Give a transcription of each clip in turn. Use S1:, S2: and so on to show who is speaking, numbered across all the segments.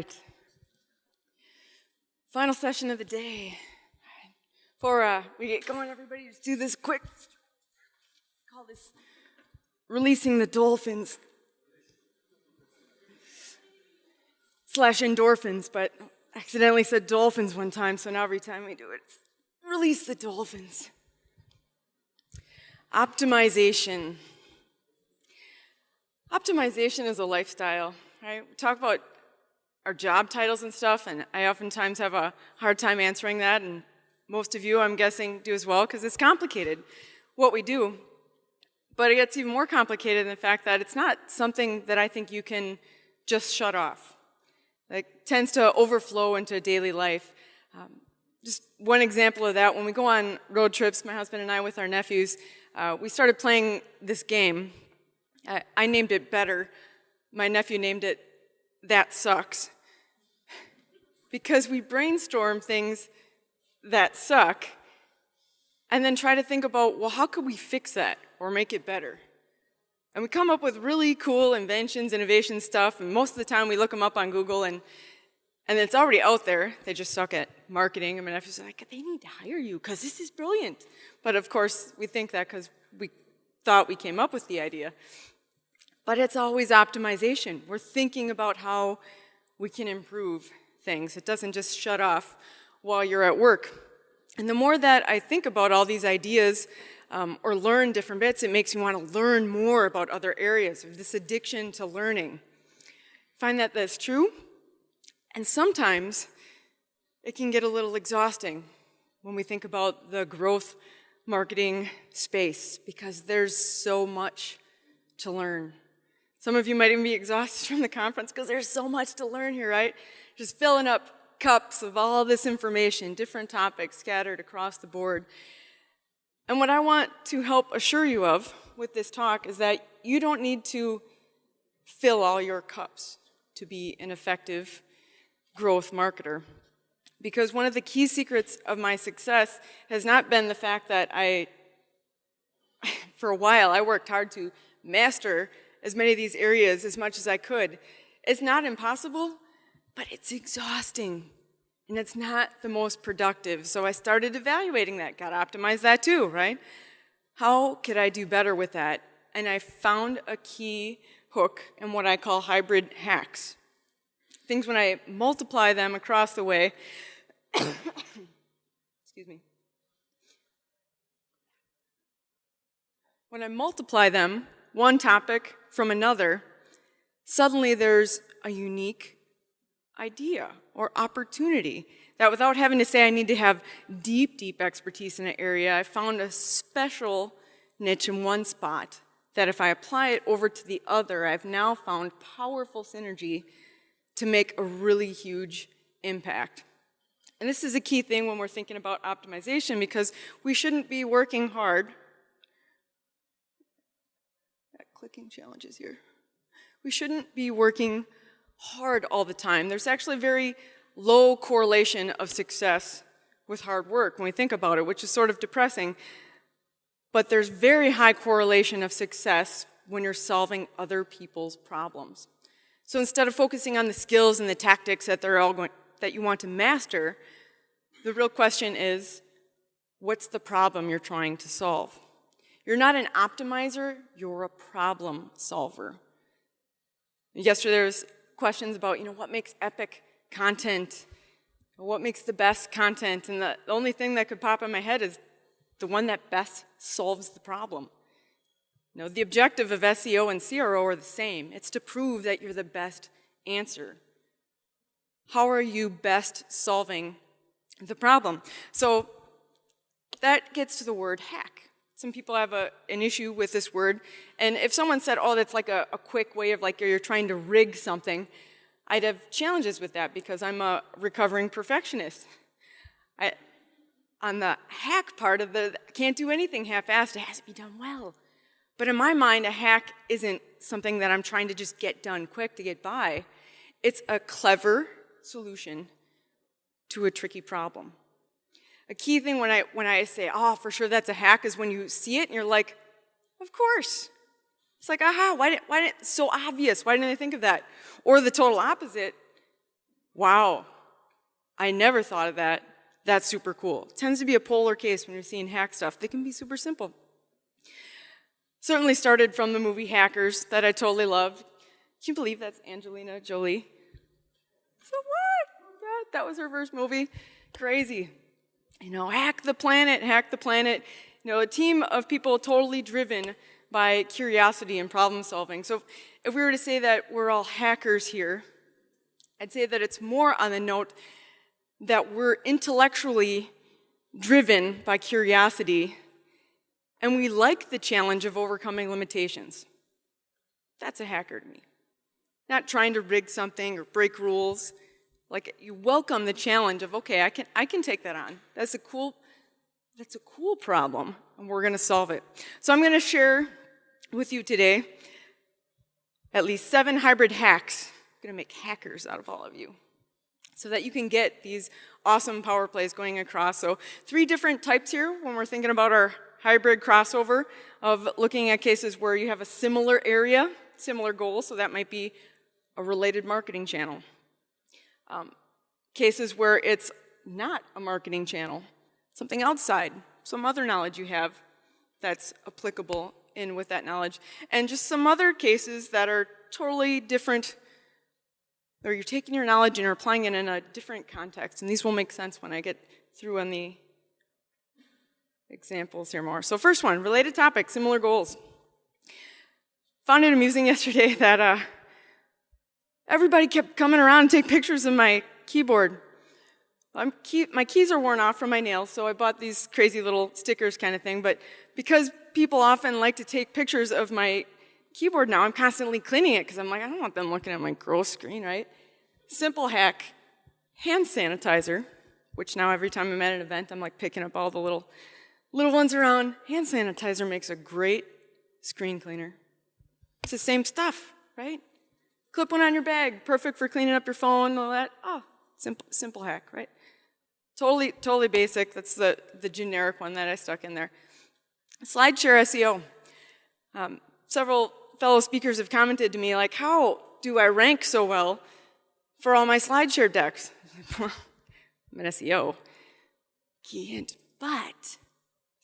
S1: right. Final session of the day. Before we get going, everybody, just do this quick. Call this releasing the dolphins. / endorphins, but I accidentally said dolphins one time, so now every time we do it, it's release the dolphins. Optimization. Optimization is a lifestyle, right? We talk about our job titles and stuff, and I oftentimes have a hard time answering that, and most of you, I'm guessing, do as well, because it's complicated, what we do. But it gets even more complicated in the fact that it's not something that I think you can just shut off. It tends to overflow into daily life. Just one example of that, when we go on road trips, my husband and I with our nephews, we started playing this game. I named it Better. My nephew named it That Sucks. Because we brainstorm things that suck and then try to think about, well, how could we fix that or make it better? And we come up with really cool inventions, innovation stuff, and most of the time we look them up on Google and it's already out there. They just suck at marketing. And my nephew's like, they need to hire you because this is brilliant. But of course, we think that because we thought we came up with the idea. But it's always optimization. We're thinking about how we can improve things. It doesn't just shut off while you're at work. And the more that I think about all these ideas or learn different bits, it makes me want to learn more about other areas of this addiction to learning. Find that that's true. And sometimes it can get a little exhausting when we think about the growth marketing space because there's so much to learn. Some of you might even be exhausted from the conference because there's so much to learn here, right? Just filling up cups of all this information, different topics scattered across the board. And what I want to help assure you of with this talk is that you don't need to fill all your cups to be an effective growth marketer. Because one of the key secrets of my success has not been the fact that for a while, I worked hard to master as many of these areas as much as I could. It's not impossible, but it's exhausting, and it's not the most productive. So I started evaluating that. Got to optimize that too, right? How could I do better with that? And I found a key hook in what I call hybrid hacks. Things when I multiply them across the way, excuse me. When I multiply them, one topic from another, suddenly there's a unique idea or opportunity that without having to say I need to have deep, deep expertise in an area, I found a special niche in one spot that if I apply it over to the other, I've now found powerful synergy to make a really huge impact. And this is a key thing when we're thinking about optimization because we shouldn't be working hard. Clicking challenges here. We shouldn't be working hard all the time. There's actually very low correlation of success with hard work when we think about it, which is sort of depressing. But there's very high correlation of success when you're solving other people's problems. So instead of focusing on the skills and the tactics that that you want to master, the real question is, what's the problem you're trying to solve? You're not an optimizer, you're a problem solver. Yesterday there was questions about, what makes epic content, what makes the best content, and the only thing that could pop in my head is the one that best solves the problem. The objective of SEO and CRO are the same. It's to prove that you're the best answer. How are you best solving the problem? So that gets to the word hack. Some people have an issue with this word, and if someone said, oh, that's like a quick way of you're trying to rig something, I'd have challenges with that because I'm a recovering perfectionist. On the hack part of I can't do anything half-assed, it has to be done well. But in my mind, a hack isn't something that I'm trying to just get done quick to get by. It's a clever solution to a tricky problem. A key thing when I say, oh, for sure that's a hack, is when you see it and you're like, of course. It's like, aha, why didn't, so obvious, why didn't I think of that? Or the total opposite, Wow, I never thought of that. That's super cool. It tends to be a polar case when you're seeing hack stuff. They can be super simple. Certainly started from the movie Hackers that I totally loved. Can you believe that's Angelina Jolie? So what? That was her first movie. Crazy. You know, hack the planet, hack the planet. You know, a team of people totally driven by curiosity and problem solving. So if we were to say that we're all hackers here, I'd say that it's more on the note that we're intellectually driven by curiosity and we like the challenge of overcoming limitations. That's a hacker to me. Not trying to rig something or break rules. Like, you welcome the challenge of, okay, I can take that on. That's a cool problem, and we're gonna solve it. So I'm gonna share with you today at least 7 hybrid hacks. I'm gonna make hackers out of all of you so that you can get these awesome power plays going across. So 3 different types here when we're thinking about our hybrid crossover of looking at cases where you have a similar area, similar goal, so that might be a related marketing channel. Cases where it's not a marketing channel, something outside, some other knowledge you have that's applicable in with that knowledge, and just some other cases that are totally different, or you're taking your knowledge and you're applying it in a different context, and these will make sense when I get through on the examples here more. So first one, related topic, similar goals. Found it amusing yesterday that everybody kept coming around and take pictures of my keyboard. My keys are worn off from my nails, so I bought these crazy little stickers kind of thing, but because people often like to take pictures of my keyboard now, I'm constantly cleaning it because I'm like, I don't want them looking at my gross screen, right? Simple hack, hand sanitizer, which now every time I'm at an event, I'm like picking up all the little ones around. Hand sanitizer makes a great screen cleaner. It's the same stuff, right? Clip one on your bag, perfect for cleaning up your phone, all that. Oh, simple hack, right? Totally basic. That's the generic one that I stuck in there. SlideShare SEO. Several fellow speakers have commented to me, like, how do I rank so well for all my SlideShare decks? I'm an SEO. Key hint, but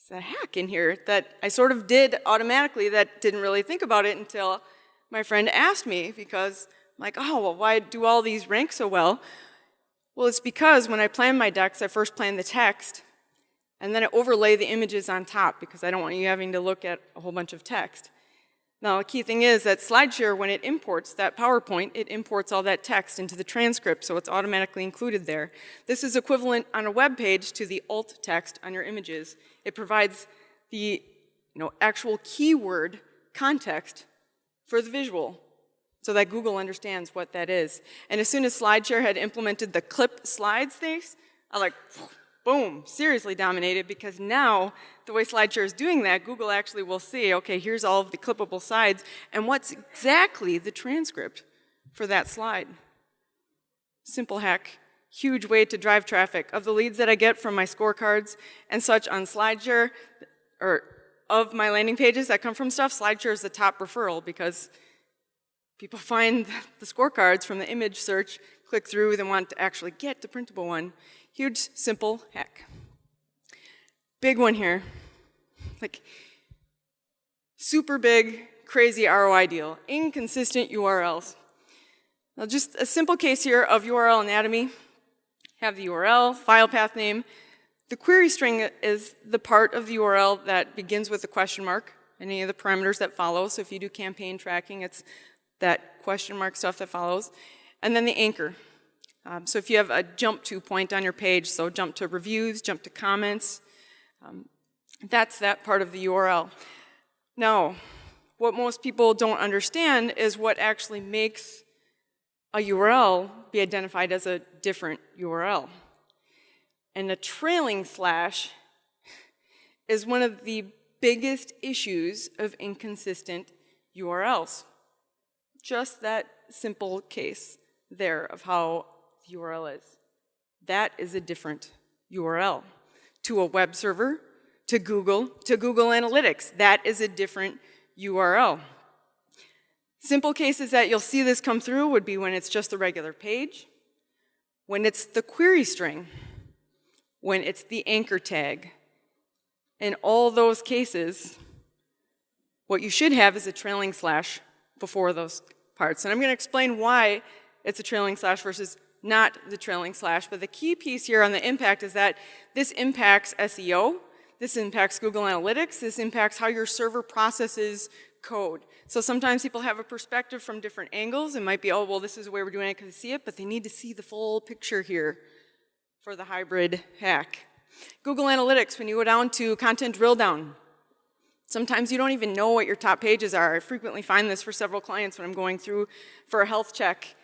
S1: a hack in here that I sort of did automatically that didn't really think about it until my friend asked me, because I'm like, oh, well, why do all these rank so well? Well, it's because when I plan my decks, I first plan the text, and then I overlay the images on top because I don't want you having to look at a whole bunch of text. Now, the key thing is that SlideShare, when it imports that PowerPoint, it imports all that text into the transcript, so it's automatically included there. This is equivalent on a web page to the alt text on your images. It provides the actual keyword context for the visual so that Google understands what that is. And as soon as SlideShare had implemented the clip slides things, I like, boom, seriously dominated, because now the way SlideShare is doing that, Google actually will see, okay, here's all of the clippable slides, and what's exactly the transcript for that slide. Simple hack, huge way to drive traffic. Of the leads that I get from my scorecards and such on SlideShare, or of my landing pages that come from stuff, SlideShare is the top referral because people find the scorecards from the image search, click through, then want to actually get the printable one. Huge, simple hack. Big one here, like super big, crazy ROI deal, inconsistent URLs. Now just a simple case here of URL anatomy. Have the URL, file path name. The query string is the part of the URL that begins with a question mark, and any of the parameters that follow. So if you do campaign tracking, it's that question mark stuff that follows. And then the anchor. So if you have a jump to point on your page, so jump to reviews, jump to comments, that's that part of the URL. Now, what most people don't understand is what actually makes a URL be identified as a different URL. And a trailing slash is one of the biggest issues of inconsistent URLs. Just that simple case there of how the URL is. That is a different URL. To a web server, to Google Analytics, that is a different URL. Simple cases that you'll see this come through would be when it's just a regular page, when it's the query string, when it's the anchor tag. In all those cases, what you should have is a trailing slash before those parts. And I'm going to explain why it's a trailing slash versus not the trailing slash. But the key piece here on the impact is that this impacts SEO, this impacts Google Analytics, this impacts how your server processes code. So sometimes people have a perspective from different angles. It might be, oh, well, this is the way we're doing it because they see it, but they need to see the full picture here for the hybrid hack. Google Analytics, when you go down to content drill down, sometimes you don't even know what your top pages are. I frequently find this for several clients when I'm going through for a health check.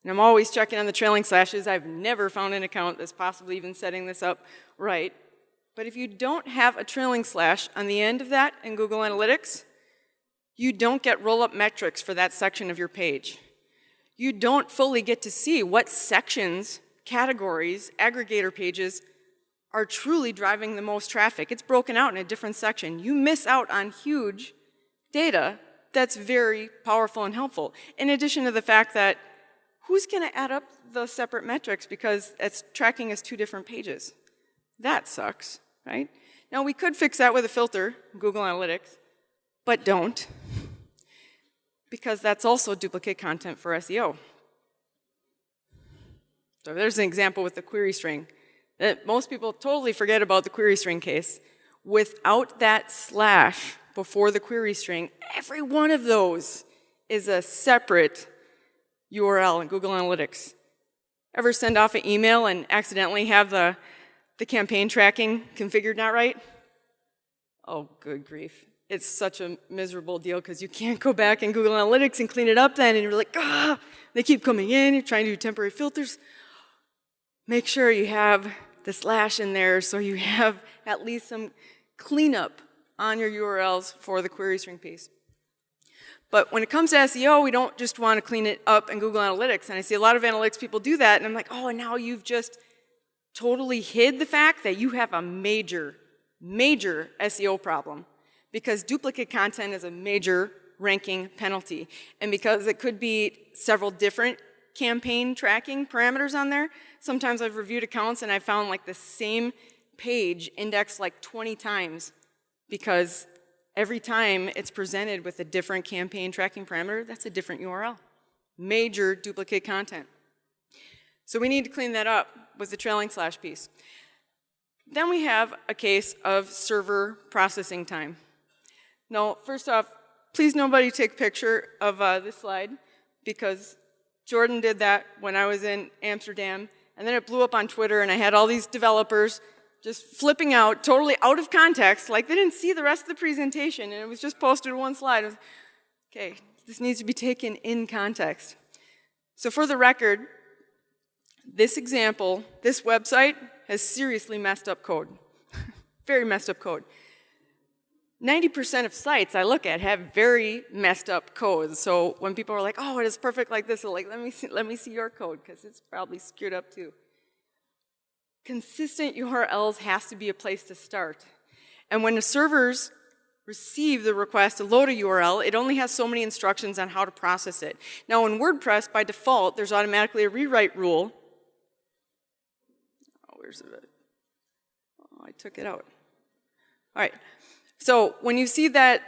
S1: And I'm always checking on the trailing slashes. I've never found an account that's possibly even setting this up right. But if you don't have a trailing slash on the end of that in Google Analytics, you don't get roll-up metrics for that section of your page. You don't fully get to see what sections, categories, aggregator pages are truly driving the most traffic. It's broken out in a different section. You miss out on huge data that's very powerful and helpful. In addition to the fact that who's going to add up the separate metrics because it's tracking as two different pages? That sucks, right? Now we could fix that with a filter, Google Analytics, but don't, because that's also duplicate content for SEO. So there's an example with the query string. Most people totally forget about the query string case. Without that slash before the query string, every one of those is a separate URL in Google Analytics. Ever send off an email and accidentally have the campaign tracking configured not right? Oh, good grief. It's such a miserable deal because you can't go back in Google Analytics and clean it up then, and you're like, ah, they keep coming in, you're trying to do temporary filters. Make sure you have the slash in there so you have at least some cleanup on your URLs for the query string piece. But when it comes to SEO, we don't just want to clean it up in Google Analytics. And I see a lot of analytics people do that, and I'm like, oh, and now you've just totally hid the fact that you have a major, major SEO problem. Because duplicate content is a major ranking penalty. And because it could be several different campaign tracking parameters on there, sometimes I've reviewed accounts and I found like the same page indexed like 20 times because every time it's presented with a different campaign tracking parameter, that's a different URL. Major duplicate content. So we need to clean that up with the trailing slash piece. Then we have a case of server processing time. Now, first off, please nobody take a picture of this slide because Jordan did that when I was in Amsterdam, and then it blew up on Twitter, and I had all these developers just flipping out, totally out of context, like they didn't see the rest of the presentation, and it was just posted to one slide. I was, okay, this needs to be taken in context. So for the record, this example, this website has seriously messed up code. Very messed up code. 90% of sites I look at have very messed up code. So when people are like, oh, it is perfect like this, they're like, let me see your code, because it's probably screwed up too. Consistent URLs has to be a place to start. And when the servers receive the request to load a URL, it only has so many instructions on how to process it. Now in WordPress, by default, there's automatically a rewrite rule. Oh, where's it? Oh, I took it out. All right. So when you see that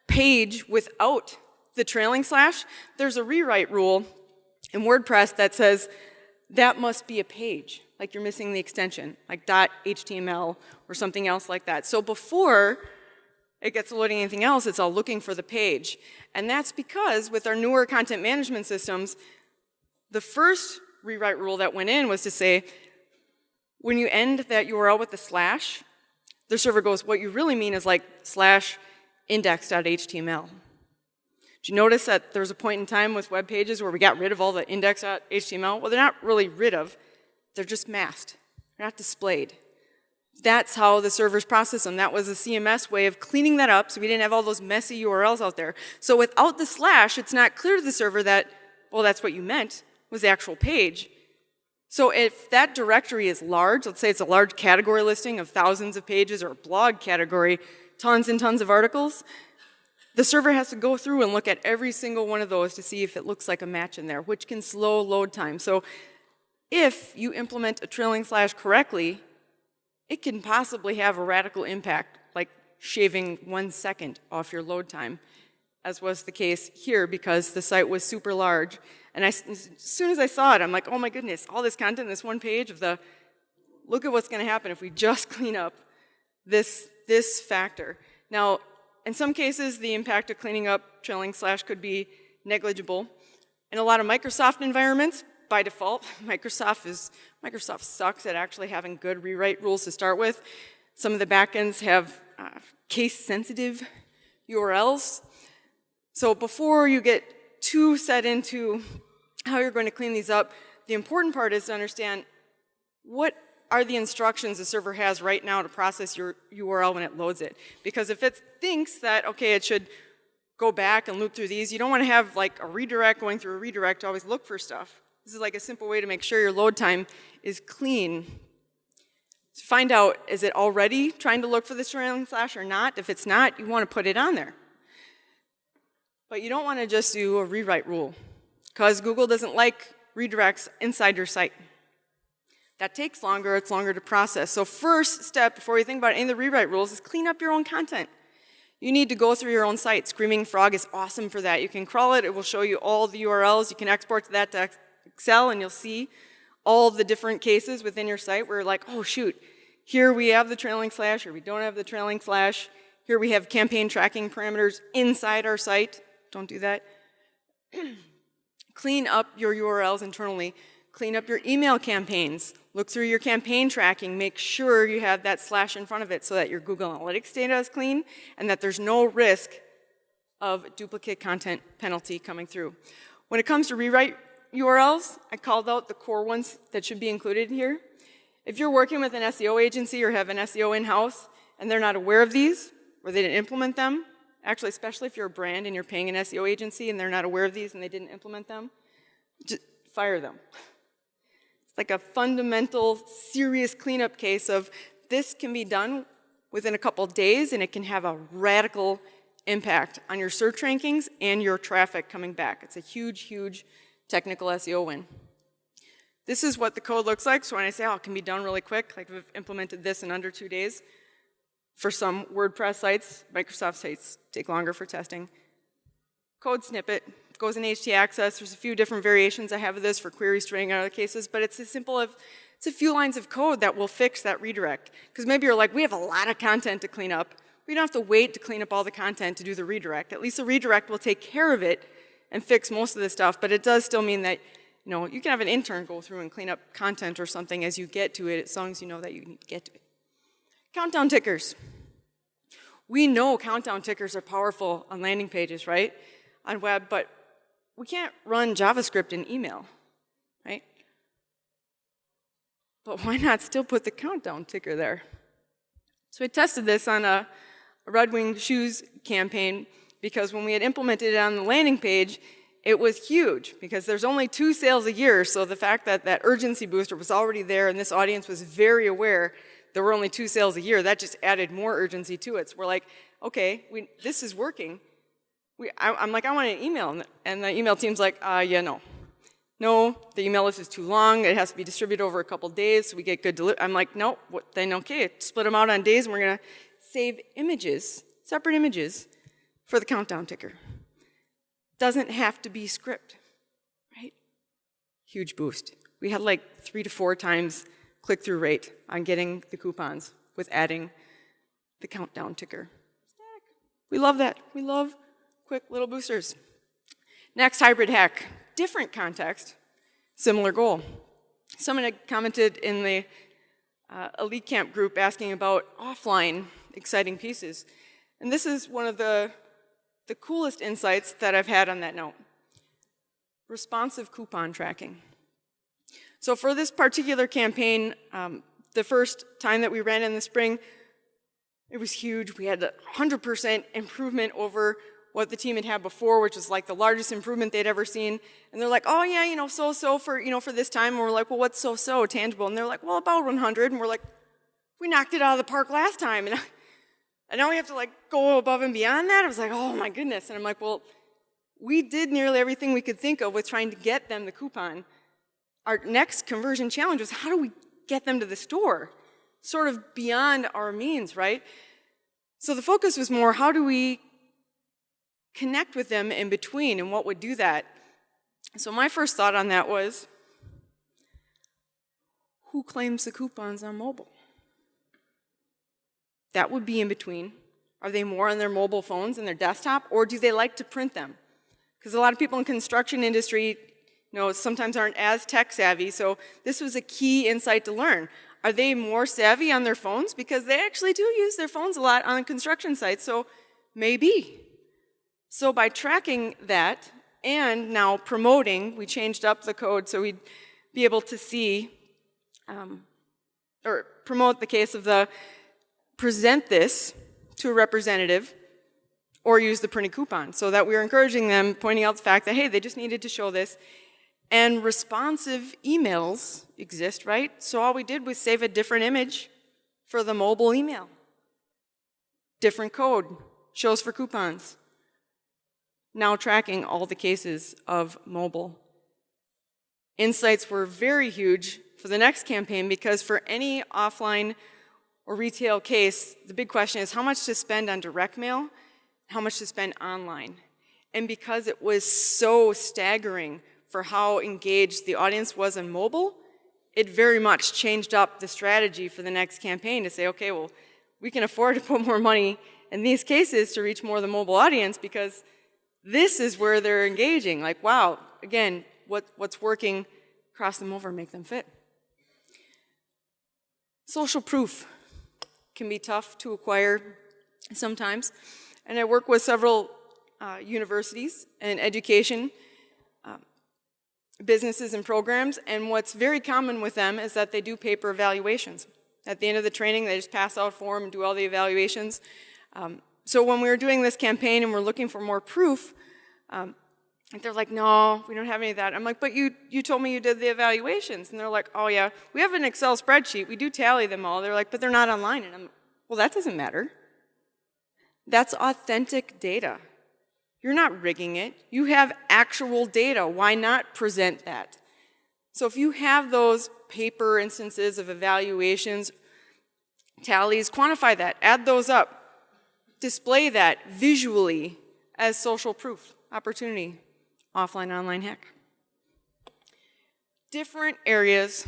S1: page without the trailing slash, there's a rewrite rule in WordPress that says that must be a page, like you're missing the extension, like .html or something else like that. So before it gets loading anything else, it's all looking for the page. And that's because with our newer content management systems, the first rewrite rule that went in was to say, when you end that URL with the slash, the server goes, what you really mean is like slash index.html. Did you notice that there was a point in time with web pages where we got rid of all the index.html? Well, they're not really rid of, they're just masked. They're not displayed. That's how the servers process them. That was a CMS way of cleaning that up so we didn't have all those messy URLs out there. So without the slash, it's not clear to the server that, well, that's what you meant, was the actual page. So if that directory is large, let's say it's a large category listing of thousands of pages or a blog category, tons and tons of articles, the server has to go through and look at every single one of those to see if it looks like a match in there, which can slow load time. So if you implement a trailing slash correctly, it can possibly have a radical impact, like shaving 1 second off your load time, as was the case here because the site was super large. And as soon as I saw it, I'm like, oh my goodness, all this content, this one page of the, look at what's going to happen if we just clean up this factor. Now, in some cases, the impact of cleaning up trailing slash could be negligible. In a lot of Microsoft environments, by default, Microsoft sucks at actually having good rewrite rules to start with. Some of the backends have case-sensitive URLs. So before you get too set into how you're going to clean these up, the important part is to understand what are the instructions the server has right now to process your URL when it loads it. Because if it thinks that, okay, it should go back and loop through these, you don't want to have like a redirect going through a redirect to always look for stuff. This is like a simple way to make sure your load time is clean. To find out, is it already trying to look for this trailing slash or not? If it's not, you want to put it on there. But you don't want to just do a rewrite rule, because Google doesn't like redirects inside your site. That takes longer, it's longer to process. So first step before you think about any of the rewrite rules is clean up your own content. You need to go through your own site. Screaming Frog is awesome for that. You can crawl it, it will show you all the URLs. You can export that to Excel and you'll see all the different cases within your site where you're like, oh shoot, here we have the trailing slash, or we don't have the trailing slash. Here we have campaign tracking parameters inside our site. Don't do that. Clean up your URLs internally. Clean up your email campaigns. Look through your campaign tracking. Make sure you have that slash in front of it so that your Google Analytics data is clean and that there's no risk of duplicate content penalty coming through. When it comes to rewrite URLs, I called out the core ones that should be included here. If you're working with an SEO agency or have an SEO in-house and they're not aware of these or they didn't implement them, actually, especially if you're a brand and you're paying an SEO agency and they're not aware of these and they didn't implement them, just fire them. It's like a fundamental, serious cleanup case of this can be done within a couple of days and it can have a radical impact on your search rankings and your traffic coming back. It's a huge, huge technical SEO win. This is what the code looks like. So when I say, oh, it can be done really quick, like we've implemented this in under 2 days, for some WordPress sites, Microsoft sites take longer for testing. Code snippet goes in HTACCESS. There's a few different variations I have of this for query string and other cases, but it's as simple as it's a few lines of code that will fix that redirect. Because maybe you're like, we have a lot of content to clean up. We don't have to wait to clean up all the content to do the redirect. At least the redirect will take care of it and fix most of the stuff, but it does still mean that you can have an intern go through and clean up content or something as you get to it, as long as you know that you need to get to it. Countdown tickers. We know countdown tickers are powerful on landing pages, right? On web, but we can't run JavaScript in email, right? But why not still put the countdown ticker there? So I tested this on a Red Wing Shoes campaign because when we had implemented it on the landing page, it was huge because there's only 2 sales a year, so the fact that that urgency booster was already there and this audience was very aware there were only 2 sales a year, that just added more urgency to it. So we're like, okay, this is working. I'm like, I want an email, and the email team's like, yeah, no. No, the email list is too long, it has to be distributed over a couple days so we get good delivery. I'm like, no, then okay, split them out on days and we're gonna save images, separate images, for the countdown ticker. Doesn't have to be script, right? Huge boost. We had like 3 to 4 times click-through rate on getting the coupons with adding the countdown ticker. We love that. We love quick little boosters. Next hybrid hack, different context, similar goal. Someone had commented in the Elite Camp group asking about offline exciting pieces. And this is one of the coolest insights that I've had on that note. Responsive coupon tracking. So for this particular campaign, the first time that we ran in the spring, it was huge. We had a 100% improvement over what the team had had before, which was like the largest improvement they'd ever seen. And they're like, oh yeah, so for this time. And we're like, well, what's so tangible? And they're like, well, about 100. And we're like, we knocked it out of the park last time. And now we have to like go above and beyond that. I was like, oh my goodness. And I'm like, well, we did nearly everything we could think of with trying to get them the coupon. our next conversion challenge was, how do we get them to the store? Sort of beyond our means, right? So the focus was more, how do we connect with them in between, and what would do that? So my first thought on that was, who claims the coupons on mobile? That would be in between. Are they more on their mobile phones and their desktop, or do they like to print them? Because a lot of people in construction industry, sometimes aren't as tech savvy, so this was a key insight to learn. Are they more savvy on their phones? Because they actually do use their phones a lot on construction sites, so maybe. So by tracking that and now promoting, we changed up the code so we'd be able to see or promote the case of the present this to a representative or use the printed coupon, so that we were encouraging them, pointing out the fact that, hey, they just needed to show this. And responsive emails exist, right? So all we did was save a different image for the mobile email. Different code, shows for coupons. Now tracking all the cases of mobile. Insights were very huge for the next campaign, because for any offline or retail case, the big question is how much to spend on direct mail, how much to spend online. And because it was so staggering for how engaged the audience was on mobile, it very much changed up the strategy for the next campaign to say, okay, well, we can afford to put more money in these cases to reach more of the mobile audience, because this is where they're engaging. Like, wow, again, what's working, cross them over, make them fit. Social proof can be tough to acquire sometimes. And I work with several universities and education, businesses and programs, and what's very common with them is that they do paper evaluations. At the end of the training, they just pass out a form and do all the evaluations. So when we were doing this campaign and we're looking for more proof, they're like, no, we don't have any of that. I'm like, but you told me you did the evaluations. And they're like, oh yeah, we have an Excel spreadsheet, we do tally them all. They're like, but they're not online. And I'm like, well, that doesn't matter. That's authentic data. You're not rigging it. You have actual data. Why not present that? So if you have those paper instances of evaluations, tallies, quantify that, add those up, display that visually as social proof, opportunity, offline, online hack. Different areas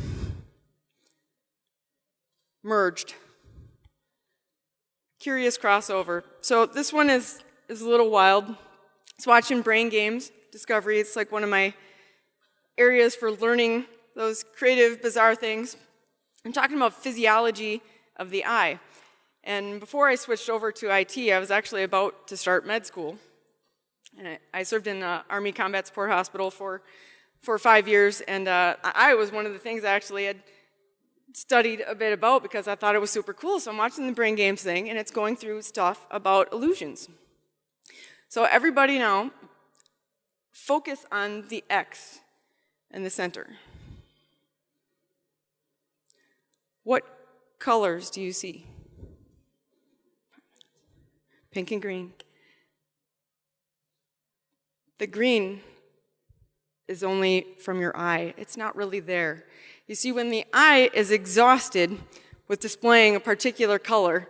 S1: merged. Curious crossover. So this one is a little wild. It's watching brain games, discovery. It's like one of my areas for learning those creative, bizarre things. I'm talking about physiology of the eye. And before I switched over to IT, I was actually about to start med school. And I served in Army Combat Support Hospital for 5 years, and eye was one of the things I actually had studied a bit about because I thought it was super cool. So I'm watching the brain games thing, and it's going through stuff about illusions. So everybody now, focus on the X in the center. What colors do you see? Pink and green. The green is only from your eye. It's not really there. You see, when the eye is exhausted with displaying a particular color,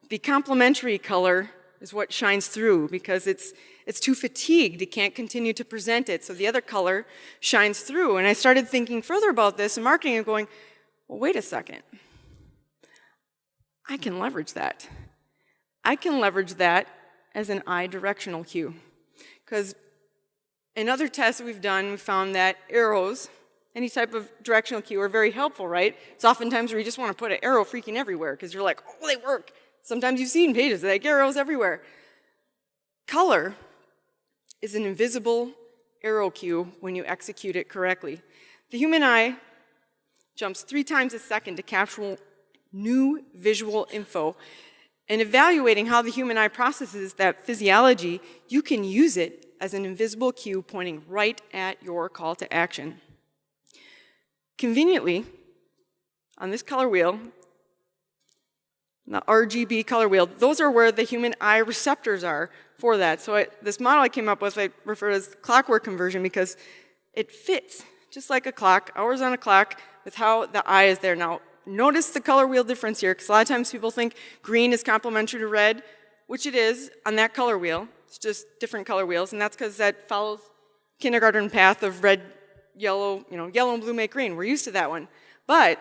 S1: the complementary color is what shines through because it's too fatigued. It can't continue to present it, so the other color shines through. And I started thinking further about this in marketing and going, well, wait a second. I can leverage that. I can leverage that as an eye directional cue. Because in other tests we've done, we found that arrows, any type of directional cue, are very helpful, right? It's oftentimes where you just want to put an arrow freaking everywhere because you're like, oh, they work. Sometimes you've seen pages, like arrows everywhere. Color is an invisible arrow cue when you execute it correctly. The human eye jumps 3 times a second to capture new visual info. And evaluating how the human eye processes that physiology, you can use it as an invisible cue pointing right at your call to action. Conveniently, on this color wheel, the RGB color wheel, those are where the human eye receptors are for that. So this model I came up with, I refer to as CLOCKWORK conversion because it fits just like a clock, hours on a clock, with how the eye is there. Now, notice the color wheel difference here, because a lot of times people think green is complementary to red, which it is on that color wheel. It's just different color wheels, and that's because that follows kindergarten path of red, yellow, yellow and blue make green. We're used to that one. But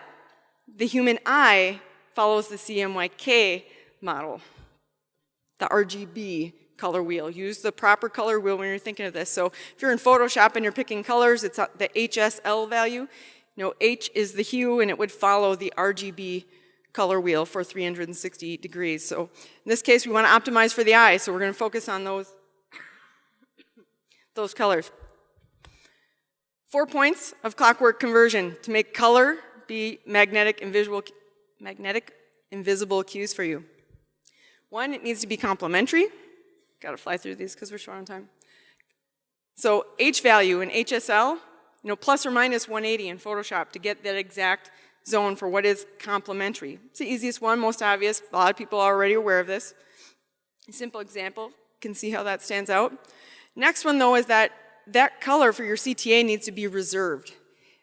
S1: the human eye follows the CMYK model, the RGB color wheel. Use the proper color wheel when you're thinking of this. So if you're in Photoshop and you're picking colors, it's the HSL value. H is the hue, and it would follow the RGB color wheel for 360 degrees. So in this case, we want to optimize for the eye, so we're going to focus on those colors. 4 points of clockwork conversion to make color be magnetic invisible cues for you. 1, it needs to be complementary. Got to fly through these because we're short on time. So H value in HSL, plus or minus 180 in Photoshop to get that exact zone for what is complementary. It's the easiest one, most obvious. A lot of people are already aware of this. A simple example, you can see how that stands out. Next one, though, is that color for your CTA needs to be reserved.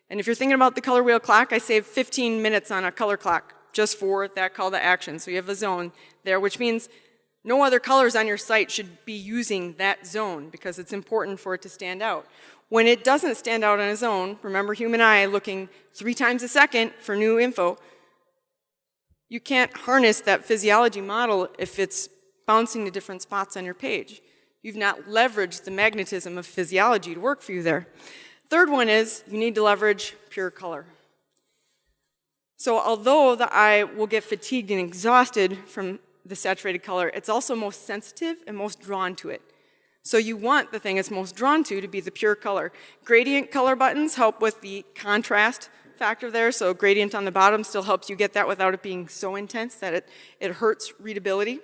S1: And if you're thinking about the color wheel clock, I save 15 minutes on a color clock just for that call to action. So you have a zone there, which means no other colors on your site should be using that zone because it's important for it to stand out. When it doesn't stand out on a zone, remember human eye looking 3 times a second for new info, you can't harness that physiology model if it's bouncing to different spots on your page. You've not leveraged the magnetism of physiology to work for you there. Third one is you need to leverage pure color. So although the eye will get fatigued and exhausted from the saturated color, it's also most sensitive and most drawn to it. So you want the thing it's most drawn to be the pure color. Gradient color buttons help with the contrast factor there, so gradient on the bottom still helps you get that without it being so intense that it hurts readability.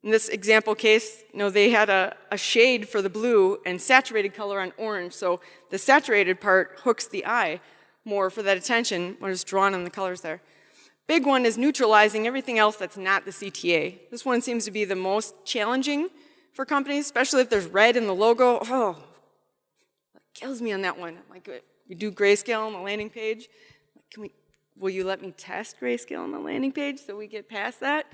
S1: In this example case, they had a shade for the blue and saturated color on orange, so the saturated part hooks the eye more for that attention when it's drawn on the colors there. Big one is neutralizing everything else that's not the CTA. This one seems to be the most challenging for companies, especially if there's red in the logo. Oh, that kills me on that one. Like, we do grayscale on the landing page. Will you let me test grayscale on the landing page so we get past that?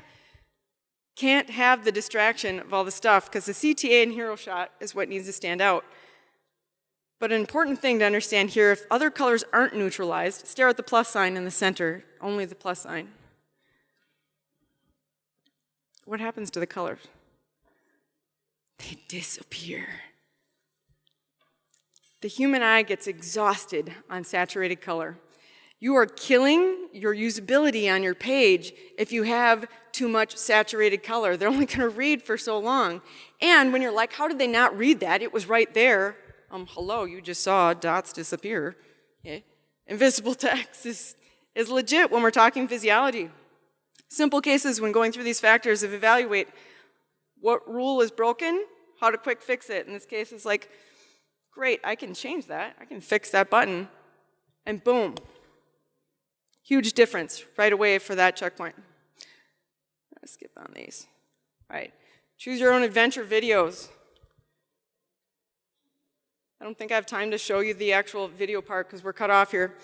S1: Can't have the distraction of all the stuff because the CTA and hero shot is what needs to stand out. But an important thing to understand here, if other colors aren't neutralized, stare at the plus sign in the center, only the plus sign. What happens to the colors? They disappear. The human eye gets exhausted on saturated color. You are killing your usability on your page if you have too much saturated color. They're only going to read for so long. And when you're like, how did they not read that? It was right there. Hello, you just saw dots disappear. Okay. Invisible text is legit when we're talking physiology. Simple cases when going through these factors of evaluate what rule is broken, how to quick fix it. In this case, it's like, great, I can change that. I can fix that button, and boom. Huge difference right away for that checkpoint. Let's skip on these. All right, choose your own adventure videos. I don't think I have time to show you the actual video part because we're cut off here.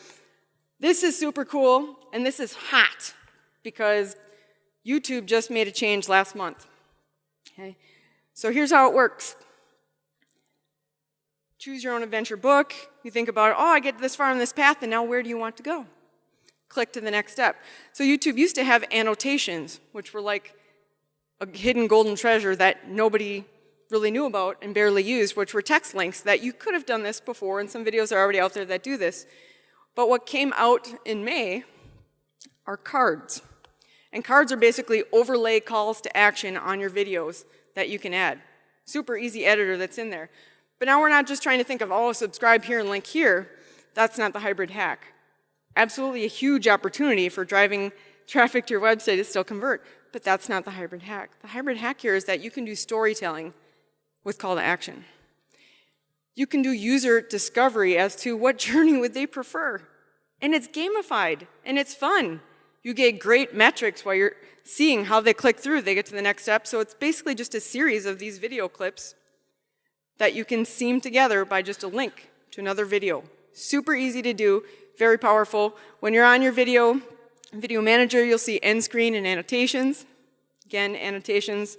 S1: This is super cool, and this is hot because YouTube just made a change last month. Okay, so here's how it works. Choose your own adventure book. You think about, I get this far on this path, and now where do you want to go? Click to the next step. So YouTube used to have annotations, which were like a hidden golden treasure that nobody really knew about and barely used, which were text links that you could have done this before, and some videos are already out there that do this. But what came out in May are cards. And cards are basically overlay calls to action on your videos that you can add. Super easy editor that's in there. But now we're not just trying to think of, subscribe here and link here. That's not the hybrid hack. Absolutely a huge opportunity for driving traffic to your website to still convert, but that's not the hybrid hack. The hybrid hack here is that you can do storytelling with call to action. You can do user discovery as to what journey would they prefer. And it's gamified, and it's fun. You get great metrics while you're seeing how they click through, they get to the next step. So it's basically just a series of these video clips that you can seam together by just a link to another video. Super easy to do, very powerful. When you're on your video manager, you'll see end screen and annotations. Again, annotations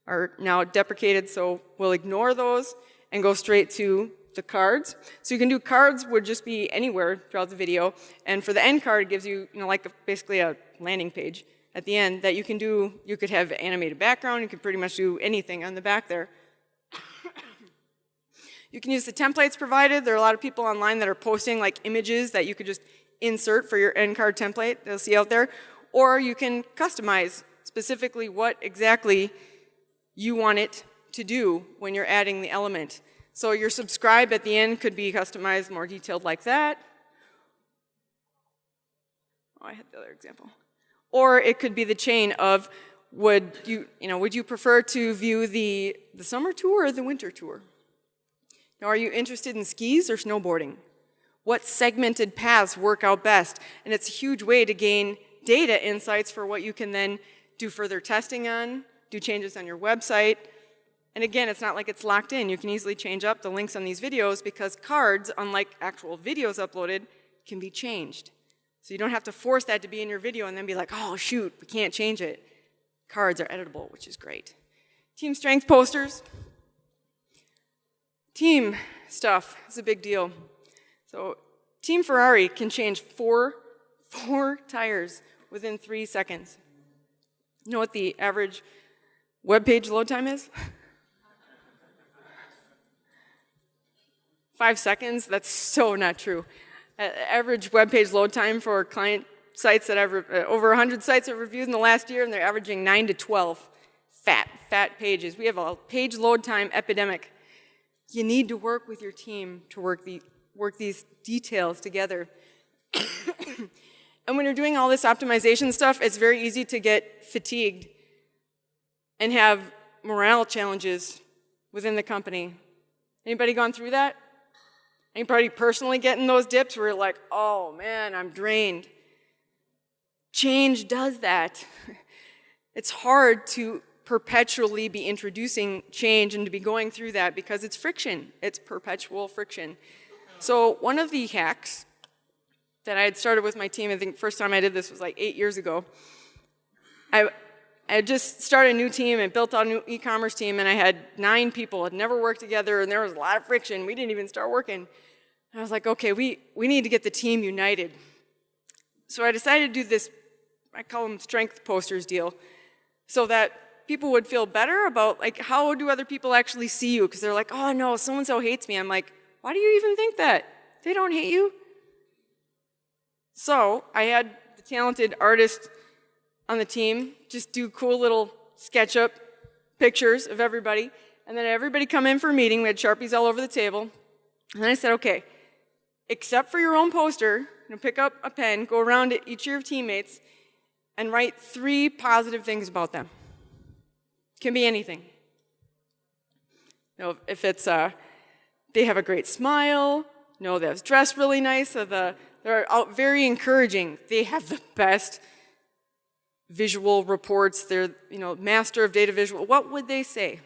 S1: are now deprecated, so we'll ignore those and go straight to the cards. So you can do cards would just be anywhere throughout the video, and for the end card, it gives you, like basically a landing page at the end that you can do. You could have animated background, you could pretty much do anything on the back there. You can use the templates provided. There are a lot of people online that are posting like images that you could just insert for your end card template they'll see out there, or you can customize specifically what exactly you want it to do when you're adding the element. So your subscribe at the end could be customized more detailed like that. Oh, I had the other example. Or it could be the chain of would you prefer to view the summer tour or the winter tour? Now, are you interested in skis or snowboarding? What segmented paths work out best? And it's a huge way to gain data insights for what you can then do further testing on, do changes on your website. And again, it's not like it's locked in. You can easily change up the links on these videos because cards, unlike actual videos uploaded, can be changed. So you don't have to force that to be in your video and then be like, oh shoot, we can't change it. Cards are editable, which is great. Team strength posters. Team stuff is a big deal. So Team Ferrari can change four tires within 3 seconds. You know what the average web page load time is? 5 seconds? That's so not true. Average web page load time for client sites that I've, over 100 sites I've reviewed in the last year, and they're averaging 9 to 12 fat pages. We have a page load time epidemic. You need to work with your team to work these details together. And when you're doing all this optimization stuff, it's very easy to get fatigued and have morale challenges within the company. Anybody gone through that? Anybody personally getting those dips where you're like, oh man, I'm drained? Change does that. It's hard to perpetually be introducing change and to be going through that because it's friction. It's perpetual friction. So one of the hacks that I had started with my team, I think the first time I did this was like 8 years ago. I had just started a new team and built out a new e-commerce team, and I had 9 people, had never worked together, and there was a lot of friction. We didn't even start working. And I was like, okay, we need to get the team united. So I decided to do this, I call them strength posters deal, so that people would feel better about, like, how do other people actually see you? Because they're like, oh no, so-and-so hates me. I'm like, why do you even think that? They don't hate you. So I had the talented artist on the team just do cool little SketchUp pictures of everybody, and then everybody come in for a meeting. We had Sharpies all over the table, and then I said, okay, except for your own poster, pick up a pen, go around to each of your teammates, and write 3 positive things about them. Can be anything. If it's they have a great smile, they're dressed really nice, or they're out very encouraging. They have the best visual reports. They're, master of data visual. What would they say?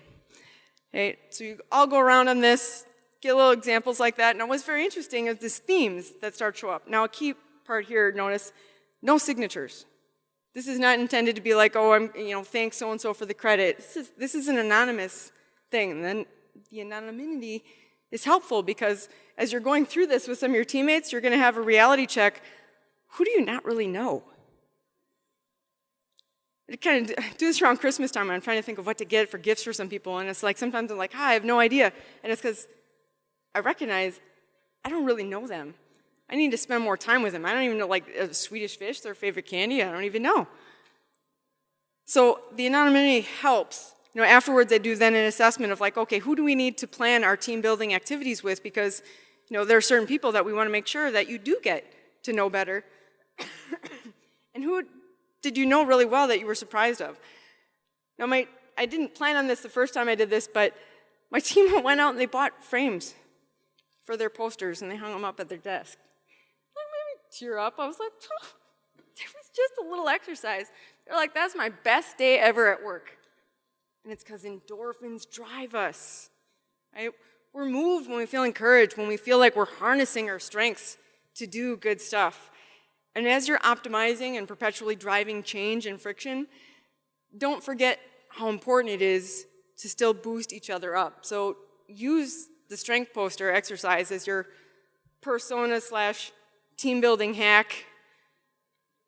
S1: Okay, so you all go around on this, get little examples like that. Now, what's very interesting is these themes that start to show up. Now, a key part here, notice, no signatures. This is not intended to be like, oh, I'm, thanks so-and-so for the credit. This is an anonymous thing. And then the anonymity is helpful because as you're going through this with some of your teammates, you're going to have a reality check. Who do you not really know? I kind of do this around Christmas time. I'm trying to think of what to get for gifts for some people. And it's like sometimes I'm like, I have no idea. And it's because I recognize I don't really know them. I need to spend more time with them. I don't even know, like, Swedish fish, their favorite candy. I don't even know. So the anonymity helps. Afterwards, I do then an assessment of like, okay, who do we need to plan our team building activities with? Because, there are certain people that we want to make sure that you do get to know better. And who did you know really well that you were surprised of? Now, I didn't plan on this the first time I did this, but my team went out and they bought frames for their posters and they hung them up at their desk. That made me tear up. I was like, oh, it was just a little exercise. They're like, that's my best day ever at work. And it's because endorphins drive us. Right? We're moved when we feel encouraged, when we feel like we're harnessing our strengths to do good stuff. And as you're optimizing and perpetually driving change and friction, don't forget how important it is to still boost each other up. So use the strength poster exercise as your persona / team building hack.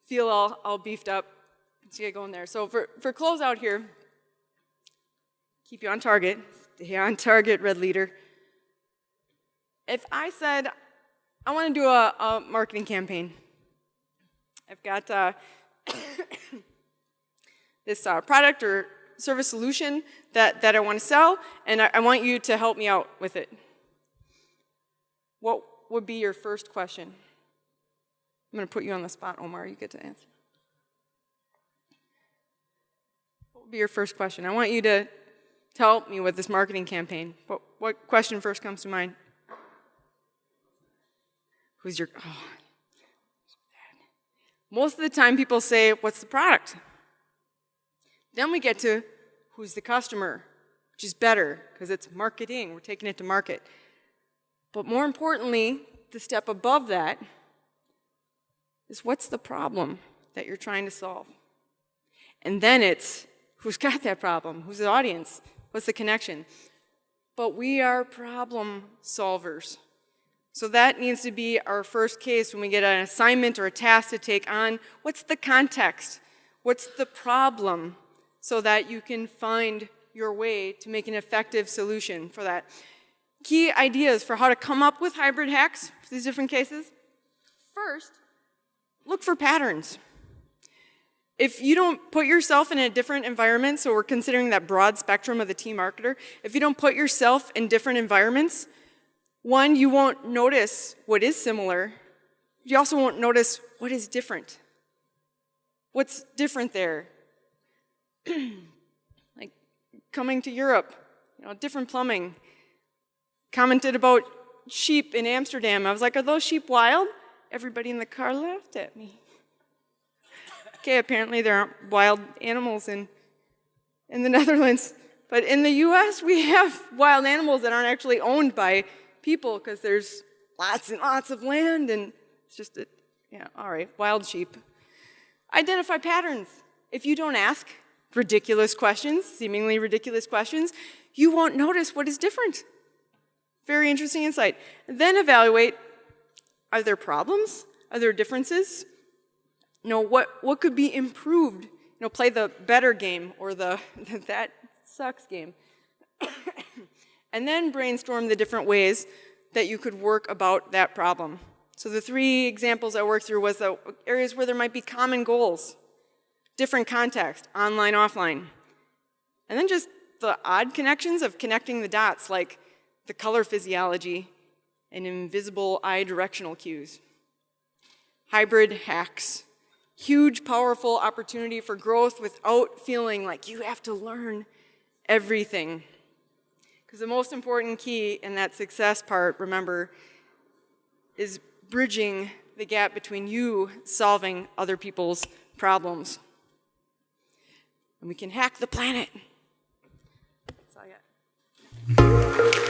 S1: Feel all beefed up. Let's get going there. So for closeout here, keep you on target. Stay on target, Red Leader. If I said, I want to do a marketing campaign. I've got this product or service solution that I want to sell, and I want you to help me out with it. What would be your first question? I'm going to put you on the spot, Omar. You get to answer. What would be your first question? I want you to help me with this marketing campaign. What question first comes to mind? Who's your... Oh. Most of the time people say, what's the product? Then we get to, who's the customer? Which is better, because it's marketing. We're taking it to market. But more importantly, the step above that is, what's the problem that you're trying to solve? And then it's, who's got that problem? Who's the audience? What's the connection? But we are problem solvers. So that needs to be our first case when we get an assignment or a task to take on. What's the context? What's the problem? So that you can find your way to make an effective solution for that. Key ideas for how to come up with hybrid hacks for these different cases. First, look for patterns. If you don't put yourself in a different environment, so we're considering that broad spectrum of the team marketer, if you don't put yourself in different environments, one, you won't notice what is similar. You also won't notice what is different. What's different there? Like coming to Europe, different plumbing. Commented about sheep in Amsterdam. I was like, are those sheep wild? Everybody in the car laughed at me. Okay, apparently there aren't wild animals in the Netherlands. But in the US, we have wild animals that aren't actually owned by people because there's lots and lots of land, and it's just, all right, wild sheep. Identify patterns. If you don't ask ridiculous questions, seemingly ridiculous questions, you won't notice what is different. Very interesting insight. Then evaluate, are there problems? Are there differences? What could be improved? Play the better game or the that sucks game. And then brainstorm the different ways that you could work about that problem. So the 3 examples I worked through was the areas where there might be common goals, different context, online, offline. And then just the odd connections of connecting the dots, like the color physiology and invisible eye directional cues. Hybrid hacks. Huge, powerful opportunity for growth without feeling like you have to learn everything. Because the most important key in that success part, remember, is bridging the gap between you solving other people's problems. And we can hack the planet. That's all I got.